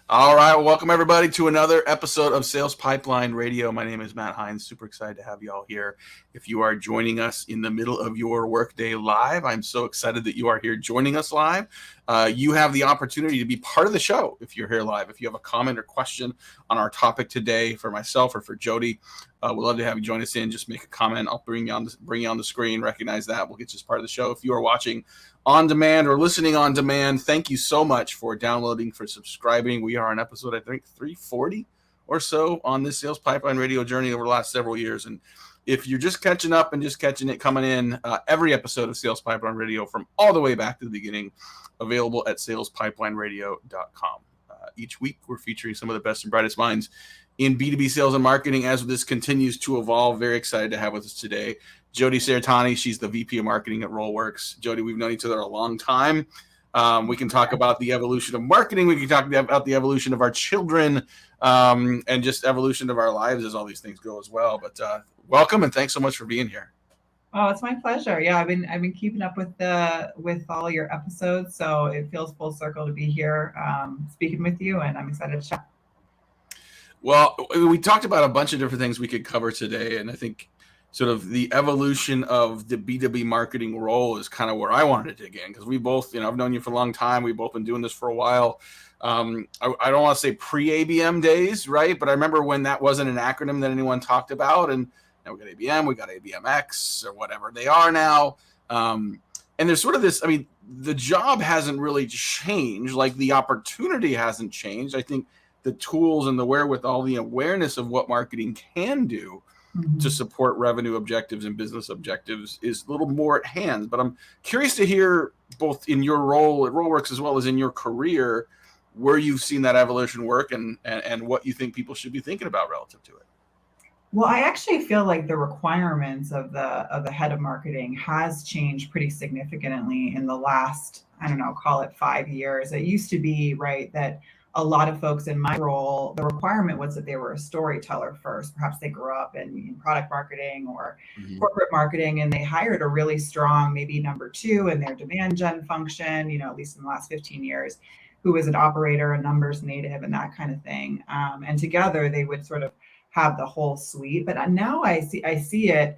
All right, welcome everybody to another episode of Sales Pipeline Radio. My name is Matt Heinz. Super excited to have you all here. If you are joining us in the middle of your workday live, I'm so excited that you are here joining us live. You have the opportunity to be part of the show if you're here live. If you have a comment or question on our topic today for myself or for Jodi, we'd love to have you join us in. Just make a comment. I'll bring you on the screen. Recognize that. We'll get you as part of the show. If you are watching on demand or listening on demand, thank you so much for downloading, for subscribing. We are on episode, I think, 340 or so on this Sales Pipeline Radio journey over the last several years. And if you're just catching up and just catching it coming in, every episode of Sales Pipeline Radio from all the way back to the beginning, available at salespipelineradio.com. Each week, we're featuring some of the best and brightest minds in B2B sales and marketing as this continues to evolve. Very excited to have with us today Jodi Cerretani. She's the VP of Marketing at RollWorks. Jodi, we've known each other a long time. We can talk about the evolution of marketing. We can talk about the evolution of our children and just evolution of our lives as all these things go as well. But welcome and thanks so much for being here. Oh, it's my pleasure. Yeah, I've been keeping up with all your episodes, so it feels full circle to be here speaking with you, and I'm excited to chat. Well, we talked about a bunch of different things we could cover today, and I think sort of the evolution of the B2B marketing role is kind of where I wanted to dig in, because we both, I've known you for a long time. We've both been doing this for a while. I don't want to say pre-ABM days, right? But I remember when that wasn't an acronym that anyone talked about, and now we got ABM, we got ABMX, or whatever they are now. And there's sort of this, the job hasn't really changed, like the opportunity hasn't changed. I think the tools and the wherewithal, the awareness of what marketing can do to support revenue objectives and business objectives is a little more at hand. But I'm curious to hear, both in your role at RollWorks as well as in your career, where you've seen that evolution work and what you think people should be thinking about relative to it. Well, I actually feel like the requirements of the head of marketing has changed pretty significantly in the last, call it 5 years. It used to be, right, that a lot of folks in my role, the requirement was that they were a storyteller first. Perhaps they grew up in product marketing or corporate marketing, and they hired a really strong, maybe number two in their demand gen function, at least in the last 15 years, who was an operator, a numbers native, and that kind of thing. And together they would sort of have the whole suite. But now I see it.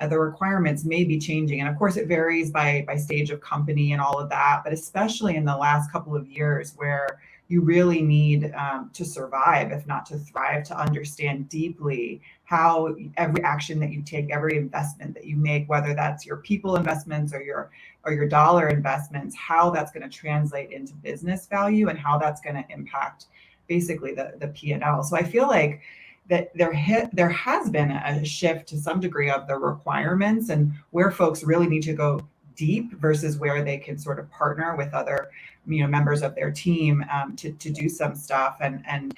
The requirements may be changing. And of course, it varies by stage of company and all of that. But especially in the last couple of years, where you really need to survive, if not to thrive, to understand deeply how every action that you take, every investment that you make, whether that's your people investments or your dollar investments, how that's going to translate into business value and how that's going to impact basically the P&L. So I feel like that there has been a shift to some degree of the requirements and where folks really need to go deep versus where they can sort of partner with other members of their team to do some stuff. And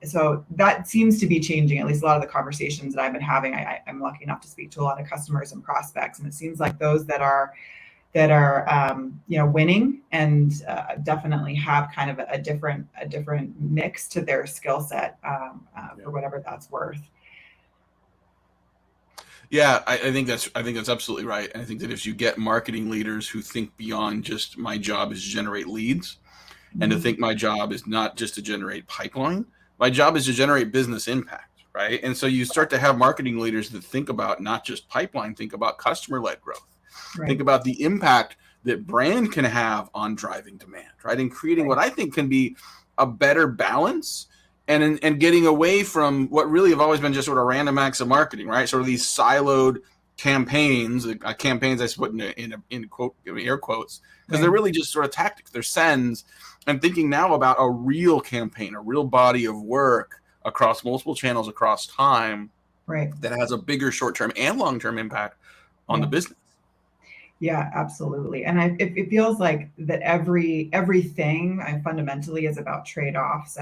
so that seems to be changing, at least a lot of the conversations that I've been having. I'm lucky enough to speak to a lot of customers and prospects, and it seems like those that are winning and definitely have kind of a different mix to their skill set for whatever that's worth. Yeah, I think that's absolutely right. And I think that if you get marketing leaders who think beyond just my job is to generate leads, and to think my job is not just to generate pipeline, my job is to generate business impact, right? And so you start to have marketing leaders that think about not just pipeline, think about customer-led growth. Right. Think about the impact that brand can have on driving demand, right? And creating what I think can be a better balance and getting away from what really have always been just sort of random acts of marketing, right? Sort of these siloed campaigns, campaigns I put in quote, air quotes, because they're really just sort of tactics. They're sends. I'm thinking now about a real campaign, a real body of work across multiple channels across time, that has a bigger short-term and long-term impact on the business. Yeah, absolutely. And it feels like that everything fundamentally is about trade-offs.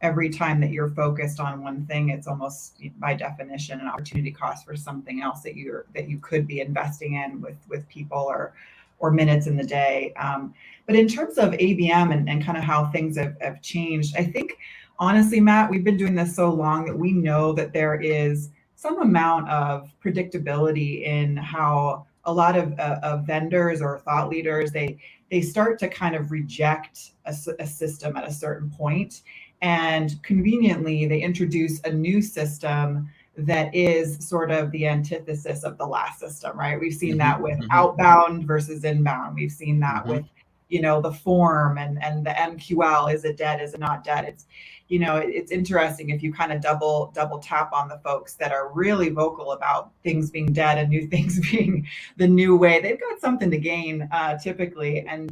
Every time that you're focused on one thing, it's almost by definition an opportunity cost for something else that you could be investing in with people or minutes in the day. But in terms of ABM and kind of how things have changed, I think honestly, Matt, we've been doing this so long that we know that there is some amount of predictability in how a lot of vendors or thought leaders, they start to kind of reject a system at a certain point, and conveniently they introduce a new system that is sort of the antithesis of the last system, right? We've seen that with outbound versus inbound. We've seen that with, the form and the MQL. Is it dead? Is it not dead? It's interesting if you kind of double tap on the folks that are really vocal about things being dead and new things being the new way. They've got something to gain typically. And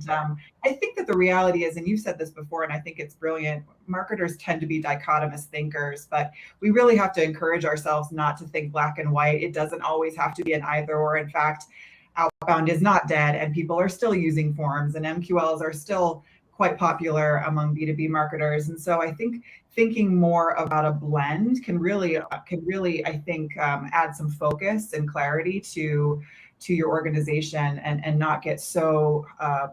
I think that the reality is, and you've said this before, and I think it's brilliant, marketers tend to be dichotomous thinkers, but we really have to encourage ourselves not to think black and white. It doesn't always have to be an either or. In fact, outbound is not dead, and people are still using forms, and MQLs are still quite popular among B2B marketers. And so I think thinking more about a blend can really, I think, add some focus and clarity to your organization, and not get so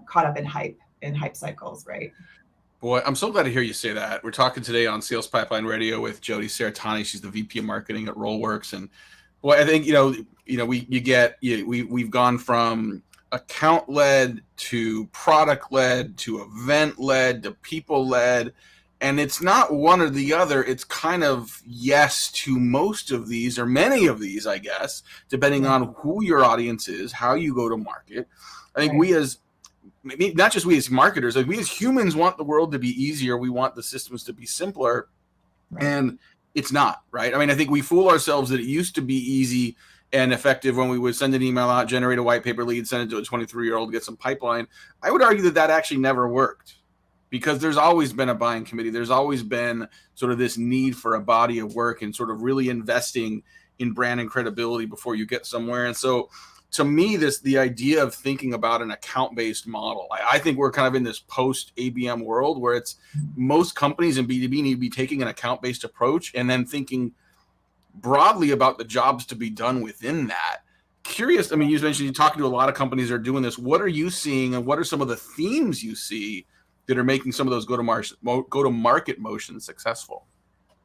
caught up in hype cycles, right? Boy, I'm so glad to hear you say that. We're talking today on Sales Pipeline Radio with Jodi Cerretani. She's the VP of Marketing at RollWorks, and boy, I think we've gone from account led to product led to event led to people led, and it's not one or the other. It's kind of yes to most of these, or many of these, I guess, depending on who your audience is, how you go to market. I think we as not just we as marketers, like we as humans want the world to be easier. We want the systems to be simpler, and it's not, right? I mean, I think we fool ourselves that it used to be easy and effective when we would send an email out, generate a white paper lead, send it to a 23-year-old, get some pipeline. I would argue that actually never worked, because there's always been a buying committee. There's always been sort of this need for a body of work and sort of really investing in brand and credibility before you get somewhere. And so to me, the idea of thinking about an account-based model, I think we're kind of in this post-ABM world where it's most companies in B2B need to be taking an account-based approach and then thinking broadly about the jobs to be done within that. Curious, I mean, you mentioned you're talking to a lot of companies that are doing this. What are you seeing, and what are some of the themes you see that are making some of those go-to-market motions successful?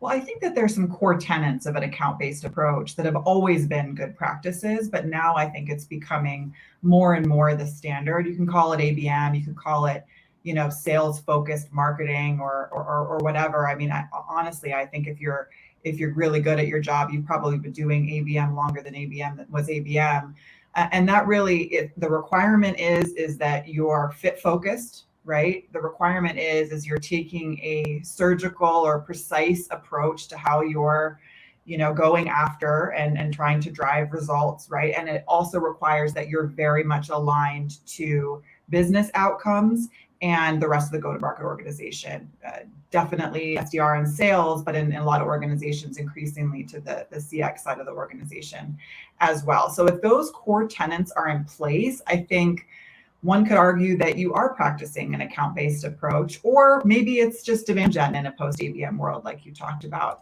Well, I think that there's some core tenets of an account-based approach that have always been good practices, but now I think it's becoming more and more the standard. You can call it ABM, you can call it, sales-focused marketing or whatever. I mean, honestly, I think if you're really good at your job, you've probably been doing ABM longer than ABM was ABM. And that really, the requirement is that you're fit-focused, right? The requirement is you're taking a surgical or precise approach to how you're, going after and trying to drive results, right? And it also requires that you're very much aligned to business outcomes and the rest of the go-to-market organization. Definitely SDR and sales, but in a lot of organizations, increasingly to the CX side of the organization as well. So if those core tenets are in place, I think one could argue that you are practicing an account-based approach, or maybe it's just demand gen in a post-ABM world like you talked about.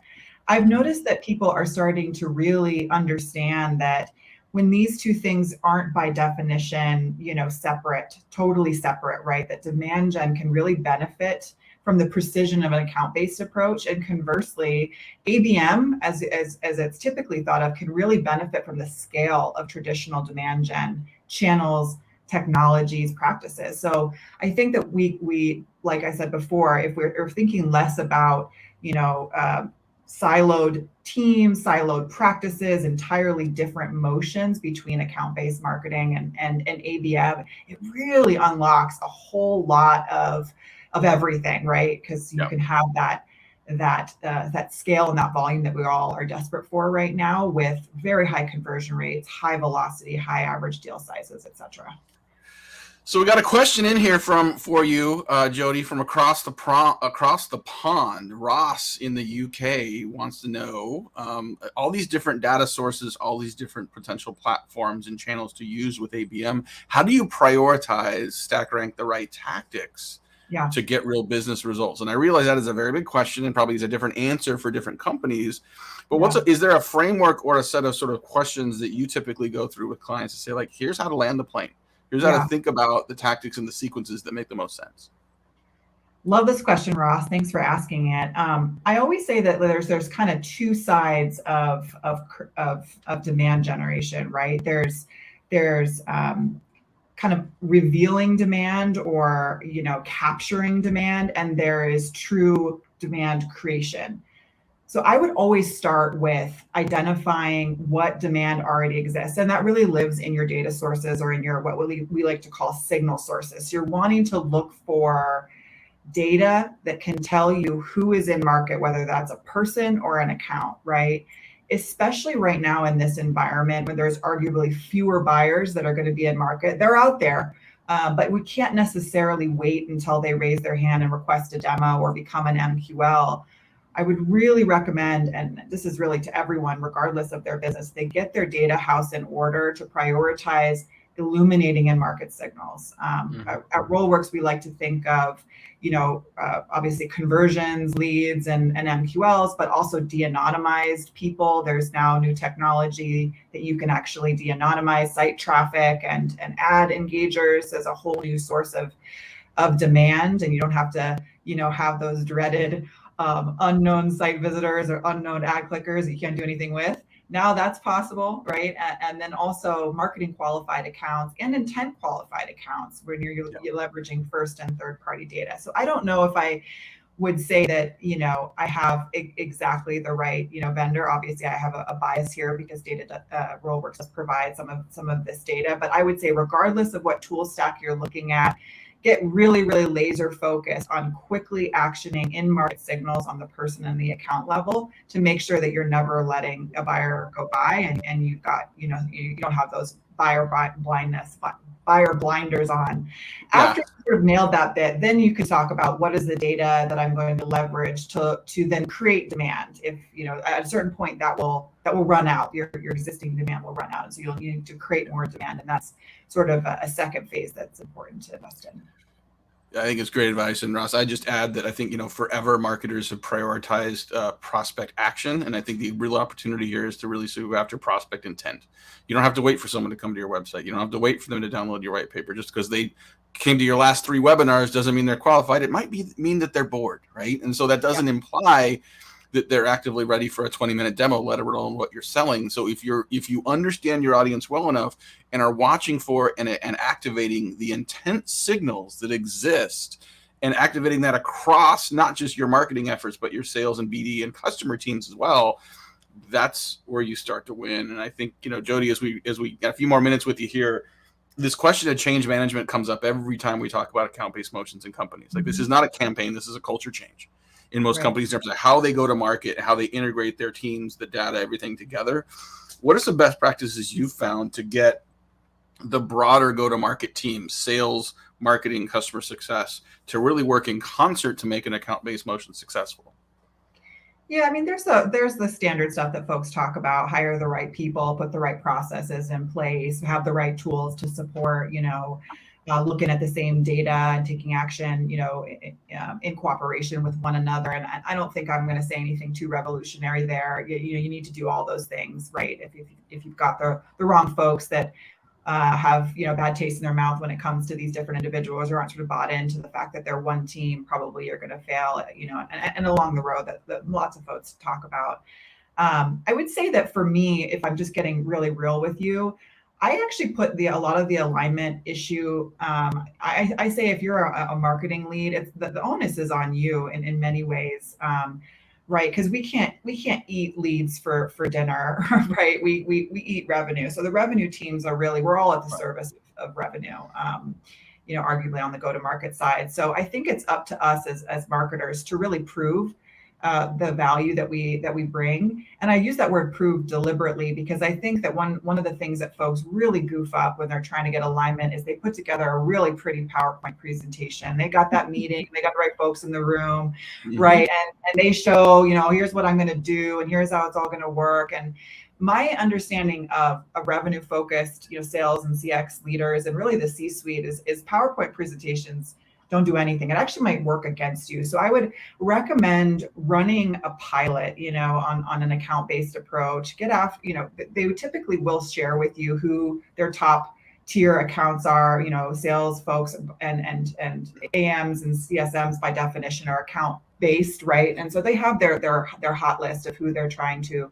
I've noticed that people are starting to really understand that when these two things aren't by definition, separate, totally separate, right? That demand gen can really benefit from the precision of an account-based approach, and conversely, ABM, as it's typically thought of, can really benefit from the scale of traditional demand gen channels, technologies, practices. So I think that we like I said before, if we're thinking less about, siloed teams, siloed practices, entirely different motions between account-based marketing and ABM, it really unlocks a whole lot of everything, right? Because you can have that scale and that volume that we all are desperate for right now, with very high conversion rates, high velocity, high average deal sizes, et cetera. So we got a question in here for you, Jodi, from across the pond. Ross in the UK wants to know all these different data sources, all these different potential platforms and channels to use with ABM. How do you prioritize, stack rank the right tactics to get real business results? And I realize that is a very big question, and probably is a different answer for different companies. But is there a framework or a set of sort of questions that you typically go through with clients to say, like, here's how to land the plane? Here's how to think about the tactics and the sequences that make the most sense. Love this question, Ross. Thanks for asking it. I always say that there's kind of two sides of demand generation, right? There's there's kind of revealing demand or, capturing demand, and there is true demand creation. So I would always start with identifying what demand already exists. And that really lives in your data sources or in your, what we like to call signal sources. So you're wanting to look for data that can tell you who is in market, whether that's a person or an account, right? Especially right now in this environment where there's arguably fewer buyers that are going to be in market. They're out there, but we can't necessarily wait until they raise their hand and request a demo or become an MQL. I would really recommend, and this is really to everyone, regardless of their business, they get their data house in order to prioritize illuminating in market signals. At RollWorks, we like to think of, obviously conversions, leads, and MQLs, but also de-anonymized people. There's now new technology that you can actually de-anonymize site traffic and ad engagers as a whole new source of demand, and you don't have to, have those dreaded unknown site visitors or unknown ad clickers that you can't do anything with. Now that's possible, right? And then also marketing qualified accounts and intent qualified accounts when you're leveraging first and third party data. So I don't know if I would say that, I have exactly the right, vendor. Obviously, I have a bias here because RollWorks does provide some of this data. But I would say regardless of what tool stack you're looking at, get really, really laser focused on quickly actioning in-market signals on the person and the account level to make sure that you're never letting a buyer go by and you've got, you don't have those buyer blinders on. After you sort of nailed that bit, then you can talk about what is the data that I'm going to leverage to then create demand. If, at a certain point that will run out, your existing demand will run out. And so you'll need to create more demand. And that's sort of a second phase that's important to invest in. I think it's great advice. And Ross, I just add that I think, forever marketers have prioritized prospect action. And I think the real opportunity here is to really go after prospect intent. You don't have to wait for someone to come to your website. You don't have to wait for them to download your white paper. Just because they came to your last 3 webinars doesn't mean they're qualified. It might mean that they're bored, right? And so that doesn't imply that they're actively ready for a 20-minute demo, let alone what you're selling. So if you understand your audience well enough and are watching for and activating the intent signals that exist and activating that across not just your marketing efforts, but your sales and BD and customer teams as well, that's where you start to win. And I think, Jodi, as we got a few more minutes with you here, this question of change management comes up every time we talk about account-based motions in companies. Like, this is not a campaign, this is a culture change in most companies in terms of how they go to market, how they integrate their teams, the data, everything together. What are some best practices you've found to get the broader go-to-market team, sales, marketing, customer success, to really work in concert to make an account-based motion successful? Yeah, I mean, there's the standard stuff that folks talk about: hire the right people, put the right processes in place, have the right tools to support, looking at the same data and taking action, in cooperation with one another. And I don't think I'm going to say anything too revolutionary there. You need to do all those things, right? If you've got the wrong folks that have bad taste in their mouth when it comes to these different individuals, or aren't sort of bought into the fact that they're one team, probably you're going to fail. And along the road that lots of folks talk about. I would say that for me, if I'm just getting really real with you, I actually put a lot of the alignment issue. I say if you're a marketing lead, it's the onus is on you in many ways, right? Because we can't eat leads for dinner, right? We eat revenue. So the revenue teams we're all at the service of revenue. Arguably on the go-to-market side. So I think it's up to us as marketers to really prove the value that we bring. And I use that word prove deliberately because I think that one of the things that folks really goof up when they're trying to get alignment is they put together a really pretty PowerPoint presentation. They got that meeting, they got the right folks in the room, right? And they show, here's what I'm going to do and here's how it's all going to work. And my understanding of a revenue focused, sales and CX leaders and really the C-suite is PowerPoint presentations don't do anything. It actually might work against you. So I would recommend running a pilot, on an account-based approach. Get after, they typically will share with you who their top tier accounts are, sales folks and AMs and CSMs by definition are account based, right? And so they have their hot list of who they're trying to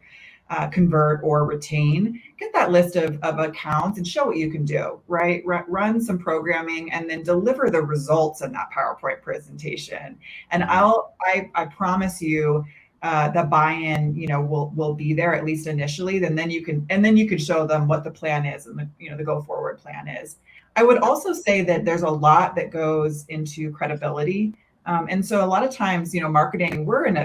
convert or retain, get that list of accounts and show what you can do, right? Run some programming and then deliver the results in that PowerPoint presentation. And I promise you the buy-in, will be there at least initially. Then you can show them what the plan is and the go forward plan is. I would also say that there's a lot that goes into credibility. And so a lot of times, marketing, we're in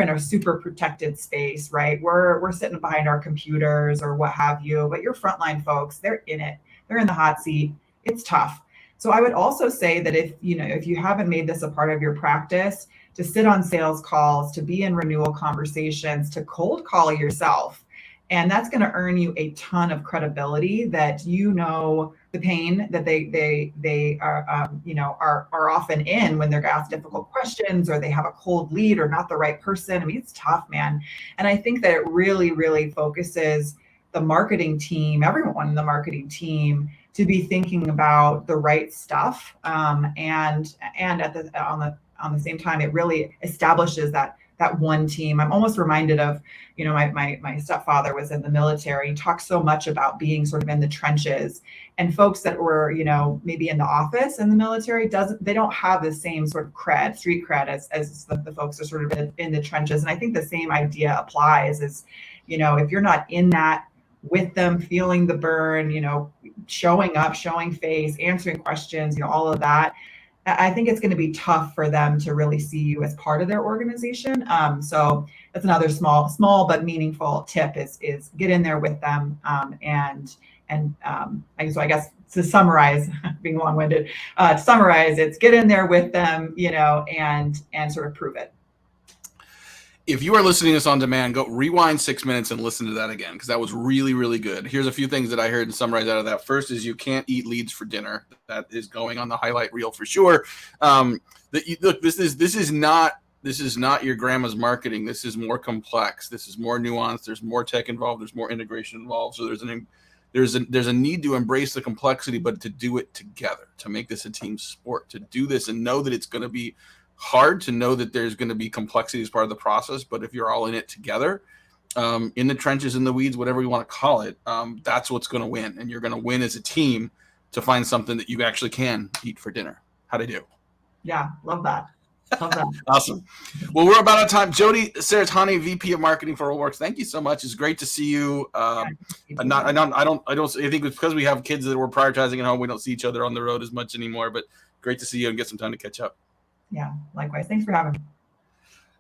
a super protected space, right? We're sitting behind our computers or what have you, but your frontline folks, they're in it. They're in the hot seat. It's tough. So I would also say that if you haven't made this a part of your practice, to sit on sales calls, to be in renewal conversations, to cold call yourself. And that's going to earn you a ton of credibility that the pain that they are often in when they're asked difficult questions or they have a cold lead or not the right person. I mean, it's tough, man. And I think that it really, really focuses the marketing team, everyone in the marketing team, to be thinking about the right stuff. And on the same time, it really establishes that one team. I'm almost reminded of, my stepfather was in the military. He talked so much about being sort of in the trenches, and folks that were, maybe in the office in the military they don't have the same sort of street cred as the folks are sort of in the trenches. And I think the same idea applies is, if you're not in that with them, feeling the burn, showing up, showing face, answering questions, all of that, I think it's going to be tough for them to really see you as part of their organization. So that's another small but meaningful tip is get in there with them. So I guess to summarize, being long-winded, it's get in there with them, and sort of prove it. If you are listening to this on demand, go rewind 6 minutes and listen to that again, because that was really, really good. Here's a few things that I heard and summarized out of that. First is you can't eat leads for dinner. That is going on the highlight reel for sure. Look, this is not your grandma's marketing. This is more complex. This is more nuanced. There's more tech involved. There's more integration involved. So there's a need to embrace the complexity, but to do it together, to make this a team sport, to do this and know that it's going to be hard, to know that there's going to be complexity as part of the process. But if you're all in it together, in the trenches, in the weeds, whatever you want to call it, that's what's going to win. And you're going to win as a team to find something that you actually can eat for dinner. How'd I do? Yeah, love that. Awesome. Well, we're about out of time. Jodi Cerretani, VP of Marketing for RollWorks. Thank you so much. It's great to see you. I think it's because we have kids that we're prioritizing at home. We don't see each other on the road as much anymore, but great to see you and get some time to catch up. Yeah, likewise. Thanks for having me.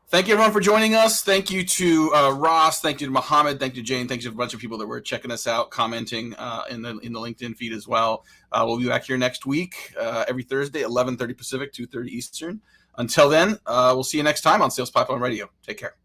Thank you, everyone, for joining us. Thank you to Ross. Thank you to Mohammed. Thank you to Jane. Thank you to a bunch of people that were checking us out, commenting in the LinkedIn feed as well. We'll be back here next week, every Thursday, 11:30 Pacific, 2:30 Eastern. Until then, we'll see you next time on Sales Pipeline Radio. Take care.